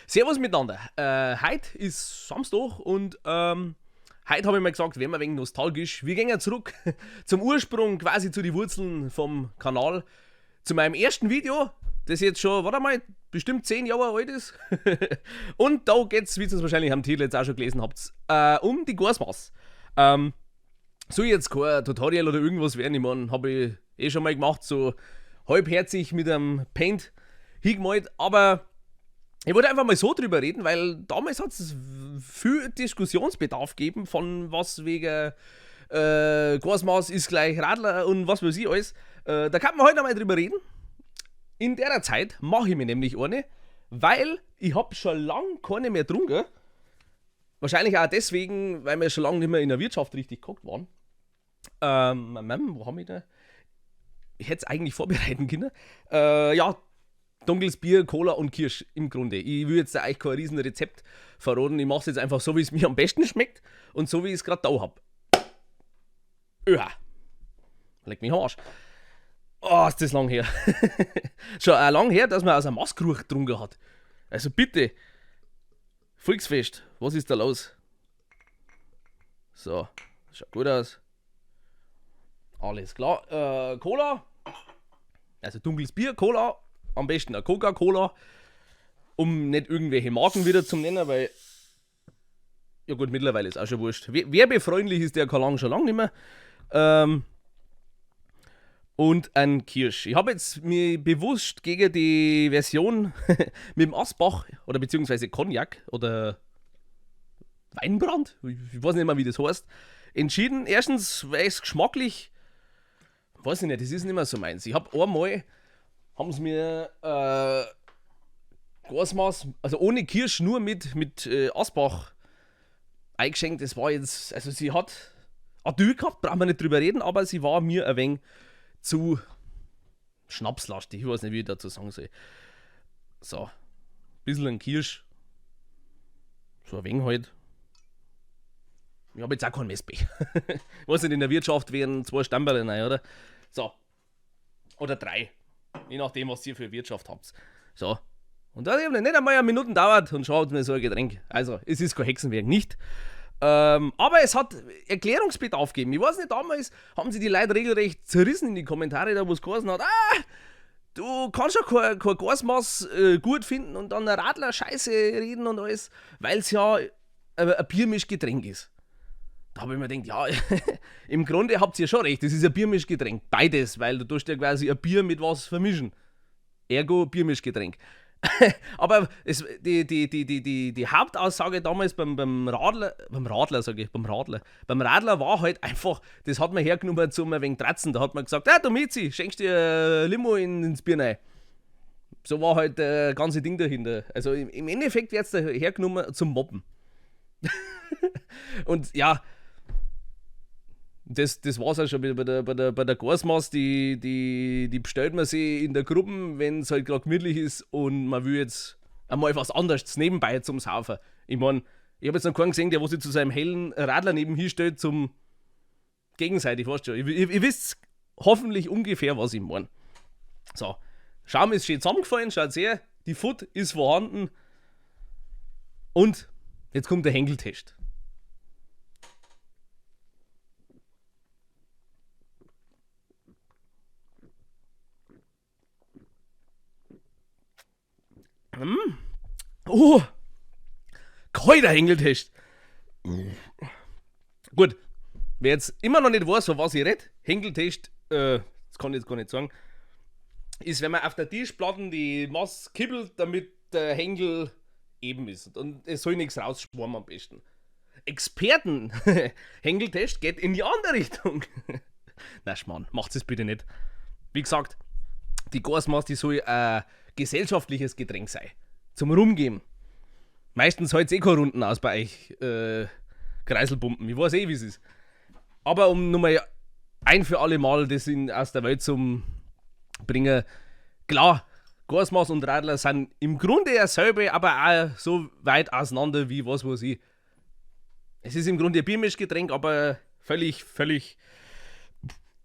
Servus miteinander. Heute ist Samstag und heute habe ich mir gesagt, werden wir ein wenig nostalgisch. Wir gehen ja zurück zum Ursprung, quasi zu den Wurzeln vom Kanal. Zu meinem ersten Video, das jetzt schon, warte mal, bestimmt 10 Jahre alt ist. Und da geht's, wie ihr es wahrscheinlich am Titel jetzt auch schon gelesen habt, um die Gasmaß. Soll jetzt kein Tutorial oder irgendwas werden, ich meine, habe ich eh schon mal gemacht, so halbherzig mit einem Paint hingemalt, aber ich wollte einfach mal so drüber reden, weil damals hat es viel Diskussionsbedarf gegeben, von was wegen Gasmaß ist gleich Radler und was weiß ich alles. Da kann man heute einmal drüber reden. In der Zeit mache ich mir nämlich eine, weil ich habe schon lange keine mehr getrunken. Wahrscheinlich auch deswegen, weil wir schon lange nicht mehr in der Wirtschaft richtig gekocht waren. Wo haben wir da? Ich hätte es eigentlich vorbereiten können. Ja, dunkles Bier, Cola und Kirsch im Grunde. Ich will jetzt da eigentlich kein riesen Rezept verraten. Ich mache es jetzt einfach so, wie es mir am besten schmeckt und so, wie ich es gerade da habe. Leck mich am Arsch. Oh, ist das lang her. Schon lang her, dass man aus einem Maßkrug getrunken hat. Also bitte. Volksfest, was ist da los? So, schaut gut aus. Alles klar. Cola. Also dunkles Bier, Cola. Am besten eine Coca-Cola. Um nicht irgendwelche Marken wieder zu nennen, weil. Ja gut, mittlerweile ist auch schon wurscht. Werbefreundlich ist der Kalang schon lange nicht mehr. Und ein Kirsch. Ich habe jetzt mir bewusst gegen die Version mit dem Asbach oder beziehungsweise Cognac oder Weinbrand, ich weiß nicht mehr, wie das heißt, entschieden. Erstens, weil es geschmacklich, weiß ich nicht, das ist nicht mehr so meins. Ich habe einmal, haben sie mir Gasmaß, also ohne Kirsch, nur mit Asbach eingeschenkt. Das war jetzt, also sie hat Adü gehabt, brauchen wir nicht drüber reden, aber sie war mir ein wenig zu schnapslastig, ich weiß nicht, wie ich dazu sagen soll. So, ein bisschen ein Kirsch. So ein wenig halt. Ich habe jetzt auch kein Messbecher. Ich weiß nicht, in der Wirtschaft wären 2 Stammbälle rein, oder? So. Oder 3. Je nachdem, was ihr für Wirtschaft habt. So. Und da hat nicht einmal eine Minute dauert und schaut mir so ein Getränk. Also, es ist kein Hexenwerk, nicht. Aber es hat Erklärungsbedarf gegeben. Ich weiß nicht, damals haben sie die Leute regelrecht zerrissen in die Kommentare, da wo es geheißen hat, du kannst ja kein Gasmaß gut finden und dann ein Radler Scheiße reden und alles, weil es ja ein Biermischgetränk ist. Da habe ich mir gedacht, ja, im Grunde habt ihr schon recht, das ist ein Biermischgetränk. Beides, weil du tust ja quasi ein Bier mit was vermischen. Ergo Biermischgetränk. Aber die Hauptaussage damals beim Radler war halt einfach, das hat man hergenommen zum ein wenig Tratzen. Da hat man gesagt, du Mizi, schenkst dir Limo ins Bier rein. So war halt das ganze Ding dahinter. Also im Endeffekt wird es da hergenommen zum Mobben. Und ja, das war's auch schon bei der Gasmaß, die bestellt man sich in der Gruppe, wenn es halt gerade gemütlich ist und man will jetzt einmal was anderes nebenbei zum Saufen. Ich meine, ich habe jetzt noch keinen gesehen, der sich zu seinem hellen Radler nebenhin stellt zum gegenseitig, weißt du schon. Ihr wisst hoffentlich ungefähr, was ich meine. So, Schaum ist schön zusammengefallen, schaut her, die Foot ist vorhanden und jetzt kommt der Henkeltest. Oh, kalter Henkeltest. Gut, wer jetzt immer noch nicht weiß, von was ich rede, Henkeltest, das kann ich jetzt gar nicht sagen, ist, wenn man auf der Tischplatte die Maß kippelt, damit der Henkel eben ist. Und es soll nichts rausschwammen am besten. Experten, Henkeltest geht in die andere Richtung. Na Schmarrn, macht es bitte nicht. Wie gesagt, die Gasmaß, die soll gesellschaftliches Getränk sein. Zum Rumgeben. Meistens hält es keine Runden aus bei euch Kreiselpumpen. Ich weiß wie es ist. Aber um nochmal ein für alle Mal das aus der Welt zu bringen, klar, Gasmaß und Radler sind im Grunde dasselbe, aber auch so weit auseinander wie was weiß ich. Es ist im Grunde ein Biermischgetränk, aber völlig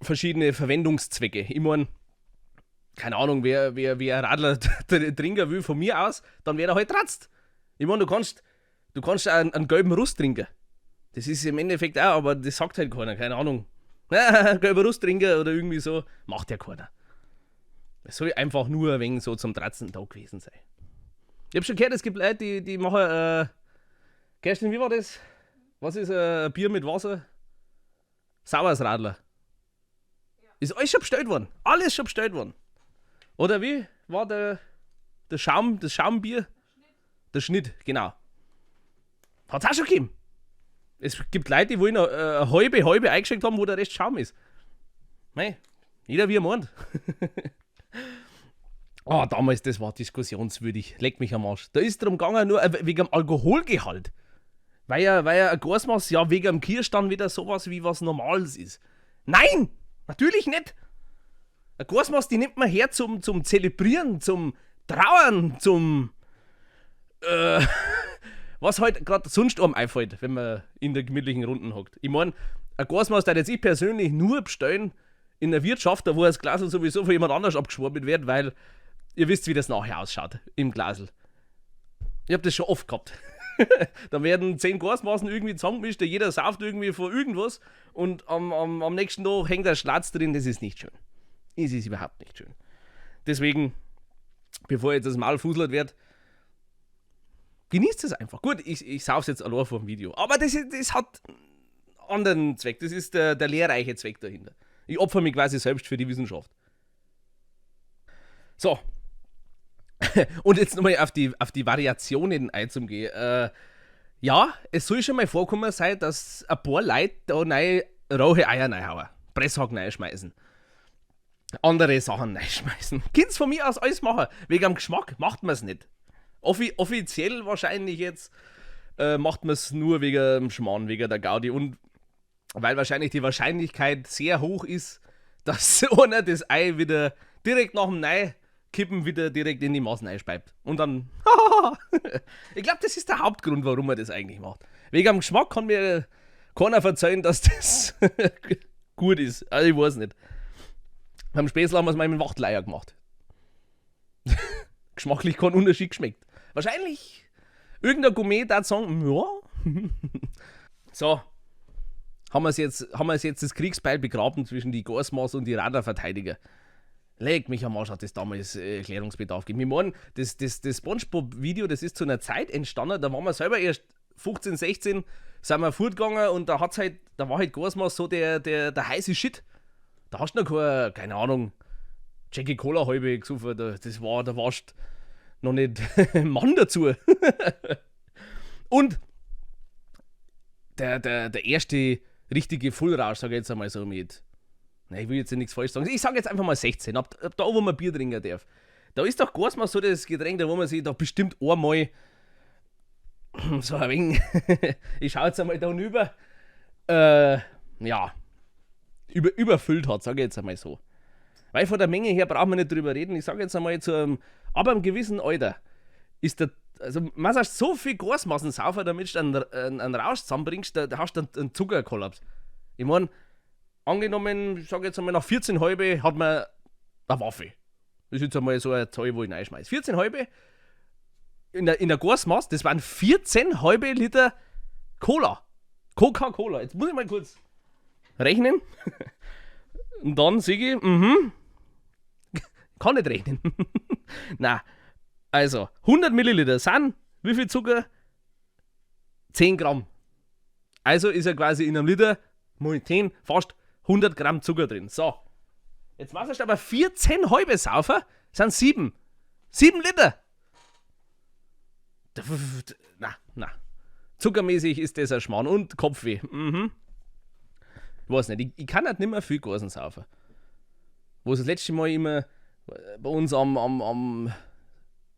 verschiedene Verwendungszwecke. Ich meine, keine Ahnung, wer Radler trinken will von mir aus, dann wäre er halt tratzt. Ich meine, du kannst auch einen gelben Russ trinken. Das ist im Endeffekt auch, aber das sagt halt keiner, keine Ahnung. Gelber Russ trinken oder irgendwie so, macht ja keiner. Es soll einfach nur ein wenig so zum 13. Tag gewesen sein. Ich hab schon gehört, es gibt Leute, die machen, Kerstin, wie war das? Was ist ein Bier mit Wasser? Saueres Radler. Ja. Ist alles schon bestellt worden. Alles schon bestellt worden. Oder wie war der Schaum, das Schaumbier? Der Schnitt, genau. Hat's auch schon gegeben. Es gibt Leute, die wollen eine halbe eingeschenkt haben, wo der Rest Schaum ist. Nein, jeder wie er meint. Damals, das war diskussionswürdig. Leck mich am Arsch. Da ist darum gegangen, nur wegen dem Alkoholgehalt. Weil ja ein Gasmaß ja wegen dem Kirschstand wieder sowas wie was Normales ist. Nein! Natürlich nicht! Ein Gasmaß, die nimmt man her zum Zelebrieren, zum Trauern, zum was halt gerade sonst einem einfällt, wenn man in der gemütlichen Runden hockt. Ich meine, ein Gasmaß, der jetzt ich persönlich nur bestellen in der Wirtschaft, da wo das Glasl sowieso von jemand anders abgeschwurbelt wird, weil ihr wisst, wie das nachher ausschaut im Glasl. Ich hab das schon oft gehabt. Da werden 10 Gasmaßen irgendwie zusammengemischt, jeder sauft irgendwie vor irgendwas und am nächsten Tag hängt der Schlatz drin, das ist nicht schön. Es ist überhaupt nicht schön. Deswegen, bevor jetzt das Maul fußelt wird, genießt es einfach. Gut, ich sauf's jetzt allein vor dem Video, aber das hat einen anderen Zweck, das ist der lehrreiche Zweck dahinter. Ich opfer mich quasi selbst für die Wissenschaft. So. Und jetzt nochmal auf die Variationen einzugehen. Ja, es soll schon mal vorkommen sein, dass ein paar Leute da neue rohe Eier reinhauen. Presshaken reinschmeißen. Andere Sachen reinschmeißen. Kind's von mir aus alles machen. Wegen dem Geschmack macht man es nicht. Offiziell wahrscheinlich jetzt macht man es nur wegen dem Schmarrn, wegen der Gaudi. Und weil wahrscheinlich die Wahrscheinlichkeit sehr hoch ist, dass einer das Ei wieder direkt nach dem Kippen wieder direkt in die Maßen einspeibt. Und dann, ich glaube, das ist der Hauptgrund, warum man das eigentlich macht. Wegen dem Geschmack kann mir keiner verzeihen, dass das gut ist. Also ich weiß nicht. Beim Späßl haben wir es mal mit Wachteleier gemacht. Geschmacklich kein Unterschied geschmeckt. Wahrscheinlich irgendein Gourmet da sagen, ja. So. Haben wir jetzt das Kriegsbeil begraben zwischen die Gasmaß und die Radarverteidiger. Leg mich am Arsch, hat das damals Erklärungsbedarf gegeben. Ich meine, das Spongebob-Video, das ist zu einer Zeit entstanden, da waren wir selber erst 15, 16, sind wir fortgegangen und da war halt Gasmaß so der heiße Shit. Da hast du noch keine Ahnung, Jackie Cola halbe gesoffen, da warst noch nicht Mann dazu. Und der erste richtige Fullrausch, sag ich jetzt einmal so mit. Nein, ich will jetzt nichts falsch sagen. Ich sage jetzt einfach mal 16, ab da, wo man Bier trinken darf. Da ist doch Gasmaß so das Getränk, da wo man sich da bestimmt einmal so ein wenig, ich schaue jetzt einmal da hinüber, ja, überfüllt hat, sage ich jetzt einmal so. Weil von der Menge her brauchen wir nicht drüber reden. Ich sage jetzt einmal aber einem gewissen Alter ist also man sagt so viel Gasmaßen saufen, damit du einen Rausch zusammenbringst, da hast du einen Zuckerkollaps. Ich meine, angenommen, ich sage jetzt einmal, nach 14 halbe hat man eine Waffe. Das ist jetzt einmal so eine Zahl, wo ich reinschmeiße. 14 halbe in der Gasmaß, das waren 14 halbe Liter Cola. Coca-Cola. Jetzt muss ich mal kurz rechnen. Und dann sehe ich, kann nicht rechnen. Na, also 100 Milliliter sind, wie viel Zucker? 10 Gramm. Also ist ja quasi in einem Liter mal 10 fast 100 Gramm Zucker drin. So. Jetzt machst du aber 14 halbe saufen, sind 7. 7 Liter. Na. Zuckermäßig ist das ein Schmarrn und Kopfweh. Ich weiß nicht, ich kann halt nicht mehr viel Gasen saufen. Wo es das letzte Mal immer bei uns am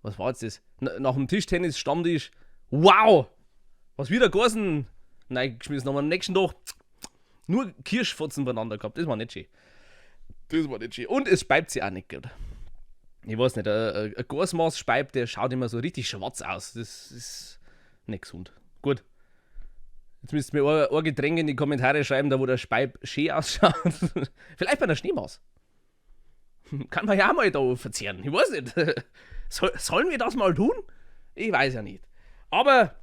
was war jetzt das? Nach dem Tischtennis-Stammtisch. Wow! Was wieder Gasen reingeschmissen haben. Am nächsten Tag nur Kirschfotzen beieinander gehabt. Das war nicht schön. Und es speibt sich auch nicht gut. Ich weiß nicht, ein Gasmaß speibt, der schaut immer so richtig schwarz aus. Das ist nicht gesund. Gut. Jetzt müsst ihr mir ein Getränk in die Kommentare schreiben, da wo der Speib schön ausschaut. Vielleicht bei einer Schneemaus. Kann man ja auch mal da verzehren. Ich weiß nicht. Sollen wir das mal tun? Ich weiß ja nicht. Aber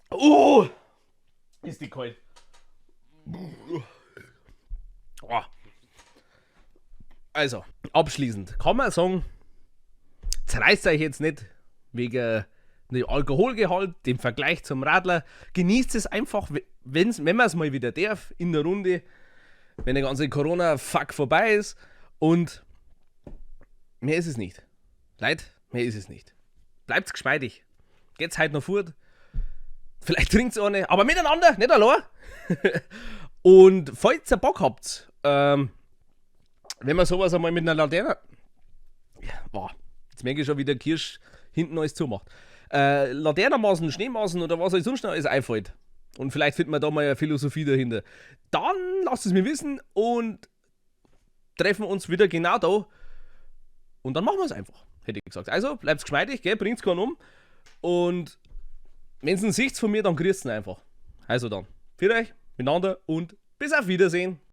oh, ist die kalt. Oh. Also, abschließend kann man sagen, zerreißt euch jetzt nicht wegen dem Alkoholgehalt, dem Vergleich zum Radler. Genießt es einfach, wenn man es mal wieder darf, in der Runde, wenn der ganze Corona-Fuck vorbei ist. Und mehr ist es nicht. Leute, mehr ist es nicht. Bleibt geschmeidig. Geht's heute noch fort. Vielleicht trinkt ihr eine, aber miteinander, nicht allein. Und falls ihr Bock habt, wenn man sowas einmal mit einer Laterne. Boah, jetzt merke ich schon, wie der Kirsch hinten alles zumacht. Laternenmaßen, Schneemaßen oder was euch sonst noch alles einfällt. Und vielleicht findet man da mal eine Philosophie dahinter. Dann lasst es mir wissen und treffen uns wieder genau da. Und dann machen wir es einfach, hätte ich gesagt. Also, bleibt geschmeidig, gell, bringt's keinen um. Und wenn es einen seht von mir, dann grüßt ihn einfach. Also dann, für euch, miteinander und bis auf Wiedersehen.